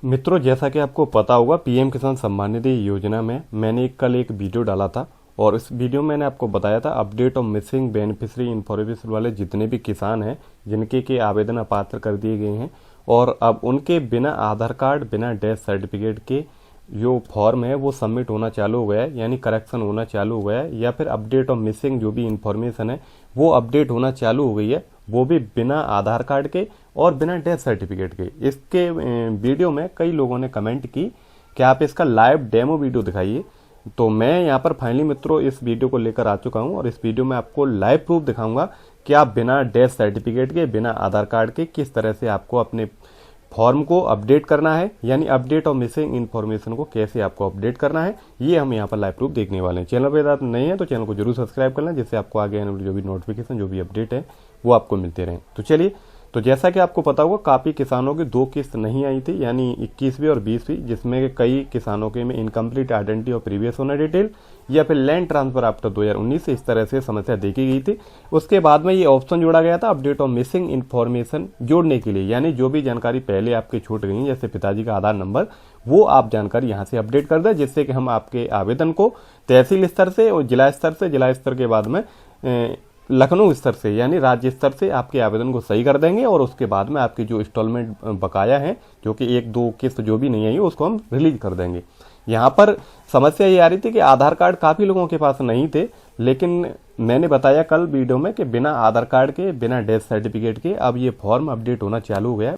मित्रों, जैसा कि आपको पता होगा, पीएम किसान सम्मान निधि योजना में मैंने कल एक वीडियो डाला था और इस वीडियो में मैंने आपको बताया था update of missing beneficiary information वाले जितने भी किसान हैं जिनके के आवेदन अपात्र कर दिए गए हैं और अब उनके बिना आधार कार्ड, बिना डेथ सर्टिफिकेट के जो फॉर्म है वो सबमिट होना चालू हो गया है, यानी करेक्शन होना चालू हो गया है, या फिर अपडेट ऑफ मिसिंग जो भी इंफॉर्मेशन है वो अपडेट होना चालू हो गई है, वो भी बिना आधार कार्ड के और बिना डेथ सर्टिफिकेट के। इसके वीडियो में कई लोगों ने कमेंट की कि आप इसका लाइव डेमो वीडियो दिखाइए। तो मैं यहाँ पर फाइनली मित्रों इस वीडियो को लेकर आ चुका हूँ और इस वीडियो में आपको लाइव प्रूफ दिखाऊंगा कि आप बिना डेथ सर्टिफिकेट के, बिना आधार कार्ड के किस तरह से आपको अपने फॉर्म को अपडेट करना है, यानी अपडेट और मिसिंग इन्फॉर्मेशन को कैसे आपको अपडेट करना है, ये हम यहाँ पर लाइव प्रूफ देखने वाले हैं। चैनल पर आप नए हैं तो चैनल को जरूर सब्सक्राइब कर लें, जिससे आपको आगे आने वाली जो भी नोटिफिकेशन, जो भी अपडेट है वो आपको मिलते रहें। तो चलिए, तो जैसा कि आपको पता होगा काफ़ी किसानों की 2 किस्त नहीं आई थी, यानी 21वीं और 20वीं, जिसमें कई किसानों के में इनकम्प्लीट आइडेंटिटी और प्रीवियस ओनर डिटेल या फिर लैंड ट्रांसफर आफ्टर 2019 से इस तरह से समस्या देखी गई थी। उसके बाद में ये ऑप्शन जोड़ा गया था अपडेट ऑन मिसिंग इन्फॉर्मेशन जोड़ने के लिए, यानी जो भी जानकारी पहले आपकी छूट गई, जैसे पिताजी का आधार नंबर, वो आप जानकारी यहाँ से अपडेट कर दें, जिससे कि हम आपके आवेदन को तहसील स्तर से और जिला स्तर से, जिला स्तर के बाद में लखनऊ स्तर से यानी राज्य स्तर से आपके आवेदन को सही कर देंगे और उसके बाद में आपकी जो इंस्टॉलमेंट बकाया है, जो कि 1-2 किस्त जो भी नहीं आई, उसको हम रिलीज कर देंगे। यहाँ पर समस्या ये आ रही थी कि आधार कार्ड काफ़ी लोगों के पास नहीं थे, लेकिन मैंने बताया कल वीडियो में कि बिना आधार कार्ड के, बिना डेथ सर्टिफिकेट के अब ये फॉर्म अपडेट होना चालू हो गया।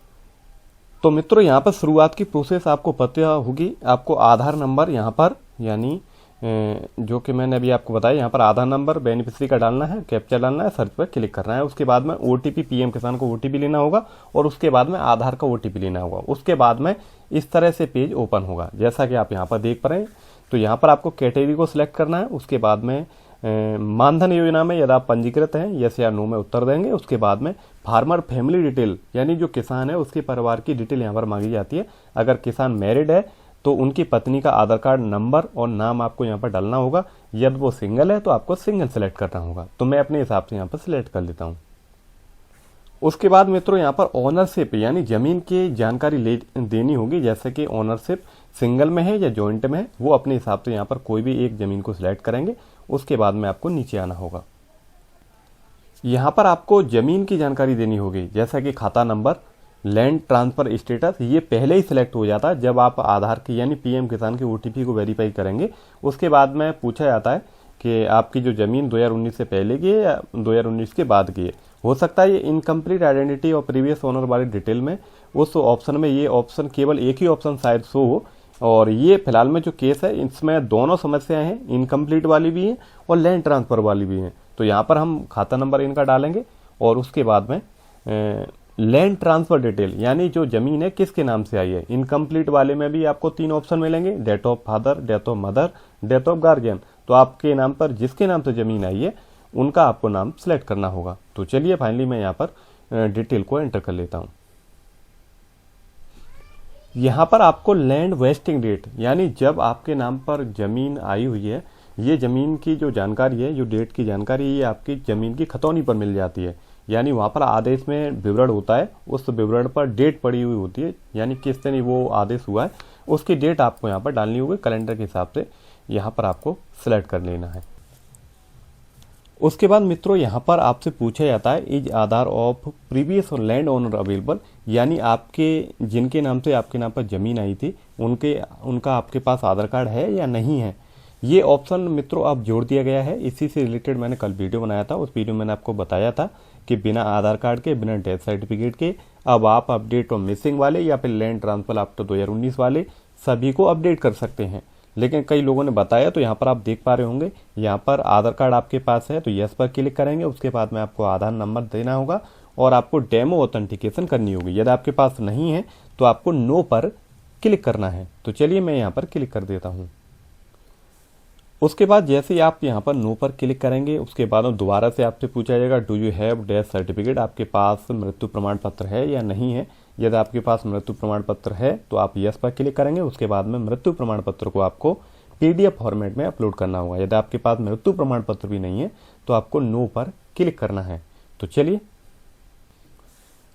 तो मित्रों, यहाँ पर शुरुआत की प्रोसेस आपको पता होगी। आपको आधार नंबर यहाँ पर, यानी जो कि मैंने अभी आपको बताया, यहाँ पर आधार नंबर बेनिफिशियरी का डालना है, कैप्चा डालना है, सर्च पर क्लिक करना है। उसके बाद में ओटीपी, पीएम किसान को ओटीपी लेना होगा और उसके बाद में आधार का ओटीपी लेना होगा। उसके बाद में इस तरह से पेज ओपन होगा, जैसा कि आप यहाँ पर देख पा रहे हैं। तो यहाँ पर आपको कैटेगरी को सिलेक्ट करना है। उसके बाद में मानधन योजना में यदि आप पंजीकृत हैं, यस या नो में उत्तर देंगे। उसके बाद में फार्मर फैमिली डिटेल, यानी जो किसान है उसके परिवार की डिटेल यहाँ पर मांगी जाती है। अगर किसान मैरिड है तो उनकी पत्नी का आधार कार्ड नंबर और नाम आपको यहाँ पर डालना होगा। यदि वो सिंगल है तो आपको सिंगल सेलेक्ट करना होगा। तो मैं अपने हिसाब से यहाँ पर सिलेक्ट कर लेता हूँ। उसके बाद मित्रों यहाँ पर ओनरशिप, यानी जमीन की जानकारी देनी होगी, जैसे कि ओनरशिप सिंगल में है या जॉइंट में है, वो अपने हिसाब से यहाँ पर कोई भी एक जमीन को सिलेक्ट करेंगे। उसके बाद में आपको नीचे आना होगा। यहाँ पर आपको जमीन की जानकारी देनी होगी, जैसा कि खाता नंबर, लैंड ट्रांसफर स्टेटस, ये पहले ही सिलेक्ट हो जाता है जब आप आधार की, यानी पीएम किसान के ओटीपी को वेरीफाई करेंगे। उसके बाद में पूछा जाता है कि आपकी जो जमीन 2019 से पहले की है या 2019 के बाद की है। हो सकता है ये इनकम्प्लीट आइडेंटिटी और प्रीवियस ओनर वाली डिटेल में, उस ऑप्शन में ये ऑप्शन केवल एक ही ऑप्शन शायद शो हो। और ये फिलहाल में जो केस है इसमें दोनों समस्याएं हैं, इनकम्प्लीट वाली भी हैं और लैंड ट्रांसफर वाली भी हैं। तो यहाँ पर हम खाता नंबर इनका डालेंगे और उसके बाद में लैंड ट्रांसफर डिटेल, यानी जो जमीन है किसके नाम से आई है। इनकम्प्लीट वाले में भी आपको 3 ऑप्शन मिलेंगे, death of father, death of mother, death of guardian. तो आपके नाम पर जिसके नाम से जमीन आई है उनका आपको नाम सिलेक्ट करना होगा। तो चलिए फाइनली मैं यहाँ पर डिटेल को एंटर कर लेता हूँ। यहाँ पर आपको लैंड वेस्टिंग डेट, यानी जब आपके नाम पर जमीन आई हुई है, ये जमीन की जो जानकारी है, जो डेट की जानकारी, ये आपकी जमीन की खतौनी पर मिल जाती है। यानी वहाँ पर आदेश में विवरण होता है, उस विवरण पर डेट पड़ी हुई होती है, यानी किस दिन वो आदेश हुआ है उसकी डेट आपको यहाँ पर डालनी होगी। कैलेंडर के हिसाब से यहाँ पर आपको सिलेक्ट कर लेना है। उसके बाद मित्रों यहाँ पर आपसे पूछा जाता है is Aadhaar of previous land owner available, यानी आपके जिनके नाम से आपके नाम पर जमीन आई थी उनका आपके पास आधार कार्ड है या नहीं है। ये ऑप्शन मित्रों अब जोड़ दिया गया है। इसी से रिलेटेड मैंने कल वीडियो बनाया था, उस वीडियो में मैंने आपको बताया था कि बिना आधार कार्ड के, बिना डेथ सर्टिफिकेट के अब आप अपडेट और मिसिंग वाले या फिर लैंड ट्रांसफर आफ्टर 2019 वाले सभी को अपडेट कर सकते हैं। लेकिन कई लोगों ने बताया, तो यहाँ पर आप देख पा रहे होंगे, यहाँ पर आधार कार्ड आपके पास है तो यस पर क्लिक करेंगे। उसके बाद में आपको आधार नंबर देना होगा और आपको डेमो ऑथेंटिकेशन करनी होगी। यदि आपके पास नहीं है तो आपको नो पर क्लिक करना है। तो चलिए मैं यहाँ पर क्लिक कर देता हूँ। उसके बाद जैसे ही आप यहाँ पर नो पर क्लिक करेंगे, उसके बाद दोबारा से आपसे पूछा जाएगा do you have death certificate, आपके पास मृत्यु प्रमाण पत्र है या नहीं है। यदि आपके पास मृत्यु प्रमाण पत्र है तो आप यस पर क्लिक करेंगे। उसके बाद में मृत्यु प्रमाण पत्र को आपको पीडीएफ फॉर्मेट में अपलोड करना होगा। यदि आपके पास मृत्यु प्रमाण पत्र भी नहीं है तो आपको नो पर क्लिक करना है। तो चलिए,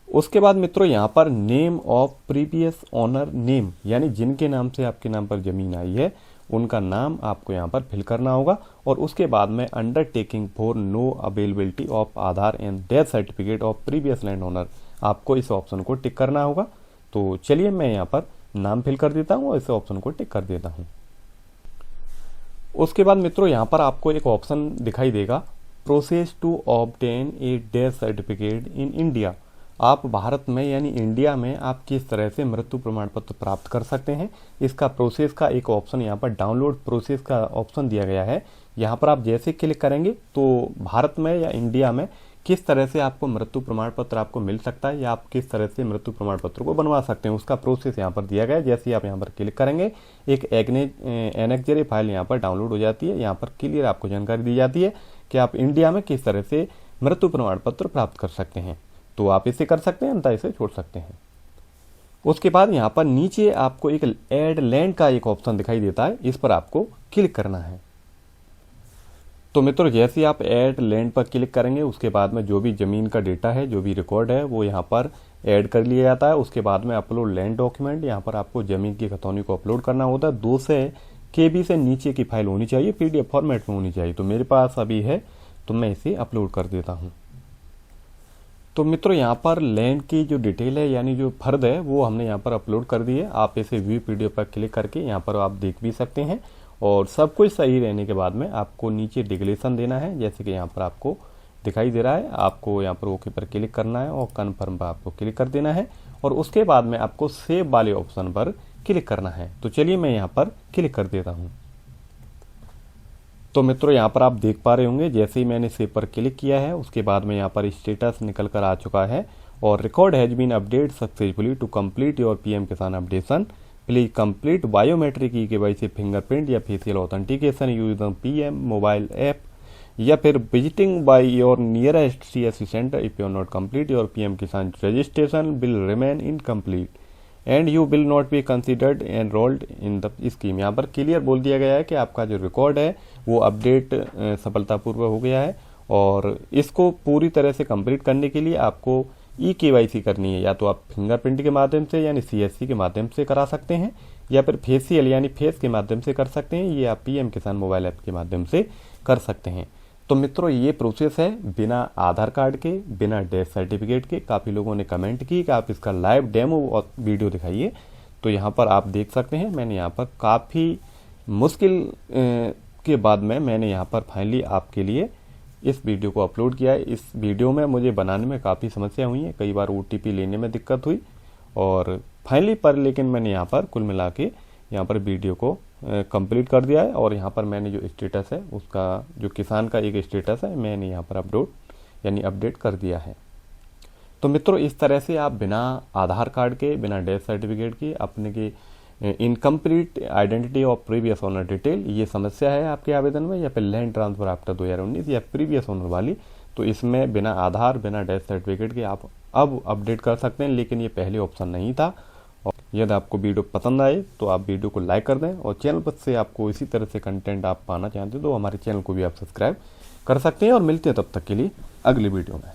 उसके बाद मित्रों यहाँ पर name of previous owner name, यानी जिनके नाम से आपके नाम पर ज़मीन आई है उनका नाम आपको यहाँ पर फिल करना होगा। और उसके बाद में undertaking for no availability of Aadhaar and death certificate of previous land owner, आपको इस ऑप्शन को टिक करना होगा। तो चलिए मैं यहाँ पर नाम फिल कर देता हूँ और इस ऑप्शन को टिक कर देता हूँ। उसके बाद मित्रों यहाँ पर आपको एक ऑप्शन दिखाई देगा, process to obtain a death certificate in India. आप भारत में यानी इंडिया में आप किस तरह से मृत्यु प्रमाण पत्र प्राप्त कर सकते हैं, इसका प्रोसेस का एक ऑप्शन यहाँ पर डाउनलोड प्रोसेस का ऑप्शन दिया गया है। यहाँ पर आप जैसे क्लिक करेंगे तो भारत में या इंडिया में किस तरह से आपको मृत्यु प्रमाण पत्र आपको मिल सकता है या आप किस तरह से मृत्यु प्रमाण पत्र को बनवा सकते हैं, उसका प्रोसेस यहाँ पर दिया गया है। जैसे ही आप यहाँ पर क्लिक करेंगे एक एनेक्जरी फाइल यहाँ पर डाउनलोड हो जाती है। यहाँ पर क्लियर आपको जानकारी दी जाती है कि आप इंडिया में किस तरह से मृत्यु प्रमाण पत्र प्राप्त कर सकते हैं। तो आप इसे कर सकते हैं, अन्यथा इसे छोड़ सकते हैं। उसके बाद यहाँ पर नीचे आपको एक ऐड लैंड का एक ऑप्शन दिखाई देता है, इस पर आपको क्लिक करना है। तो मित्रों जैसे ही आप ऐड लैंड पर क्लिक करेंगे उसके बाद में जो भी ज़मीन का डेटा है, जो भी रिकॉर्ड है वो यहाँ पर ऐड कर लिया जाता है। उसके बाद में अपलोड लैंड डॉक्यूमेंट, यहाँ पर आपको ज़मीन की खतौनी को अपलोड करना होता है। 200 KB से नीचे की फाइल होनी चाहिए, PDF फॉर्मेट में होनी चाहिए। तो मेरे पास अभी है तो मैं इसे अपलोड कर देता हूँ। तो मित्रों यहाँ पर लैंड की जो डिटेल है यानी जो फर्द है वो हमने यहाँ पर अपलोड कर दी है। आप इसे व्यू PDF पर क्लिक करके यहाँ पर आप देख भी सकते हैं। और सब कुछ सही रहने के बाद में आपको नीचे डिक्लेरेशन देना है, जैसे कि यहाँ पर आपको दिखाई दे रहा है। आपको यहाँ पर ओके पर क्लिक करना है और कन्फर्म पर आपको क्लिक कर देना है और उसके बाद में आपको सेव वाले ऑप्शन पर क्लिक करना है। तो चलिए मैं यहाँ पर क्लिक कर देता हूँ। तो मित्रों यहाँ पर आप देख पा रहे होंगे जैसे ही मैंने सेव पर क्लिक किया है उसके बाद में यहाँ पर स्टेटस निकल कर आ चुका है और record has been updated successfully to complete your PM Kisan updation. Please complete biometric KYC fingerprint या facial authentication using PM mobile app या फिर visiting by your nearest CSC centre. If you are not complete your PM Kisan registration will remain incomplete and you will not be considered enrolled in the scheme. यहाँ पर clear बोल दिया गया है कि आपका जो रिकॉर्ड है वो अपडेट सफलतापूर्वक हो गया है और इसको पूरी तरह से कंप्लीट करने के लिए आपको KYC करनी है। या तो आप फिंगरप्रिंट के माध्यम से यानी CSC के माध्यम से करा सकते हैं या फिर फेशियल यानी फेस के माध्यम से कर सकते हैं, ये आप PM किसान मोबाइल ऐप के माध्यम से कर सकते हैं। तो मित्रों ये प्रोसेस है बिना आधार कार्ड के, बिना डेथ सर्टिफिकेट के। काफ़ी लोगों ने कमेंट की कि आप इसका लाइव डेमो और वीडियो दिखाइए, तो यहाँ पर आप देख सकते हैं मैंने यहाँ पर काफ़ी मुश्किल के बाद में मैंने यहाँ पर फाइनली आपके लिए इस वीडियो को अपलोड किया है। इस वीडियो में मुझे बनाने में काफ़ी समस्या हुई है, कई बार OTP लेने में दिक्कत हुई और फाइनली पर लेकिन मैंने यहाँ पर कुल मिला के यहाँ पर वीडियो को कंप्लीट कर दिया है। और यहाँ पर मैंने जो स्टेटस है उसका जो किसान का एक स्टेटस है मैंने यहाँ पर अपडेट कर दिया है। तो मित्रों इस तरह से आप बिना आधार कार्ड के, बिना डेथ सर्टिफिकेट के अपने के incomplete identity of previous owner detail, ये समस्या है आपके आवेदन में या फिर लैंड ट्रांसफर आफ्टर 2019 या प्रीवियस ओनर वाली, तो इसमें बिना आधार बिना डेथ सर्टिफिकेट के आप अब अपडेट कर सकते हैं, लेकिन ये पहले ऑप्शन नहीं था। और यदि आपको वीडियो पसंद आए तो आप वीडियो को लाइक कर दें और चैनल पर से आपको इसी तरह से कंटेंट आप पाना चाहते हैं तो हमारे चैनल को भी आप सब्सक्राइब कर सकते हैं। और मिलते हैं तब तक के लिए अगली वीडियो में।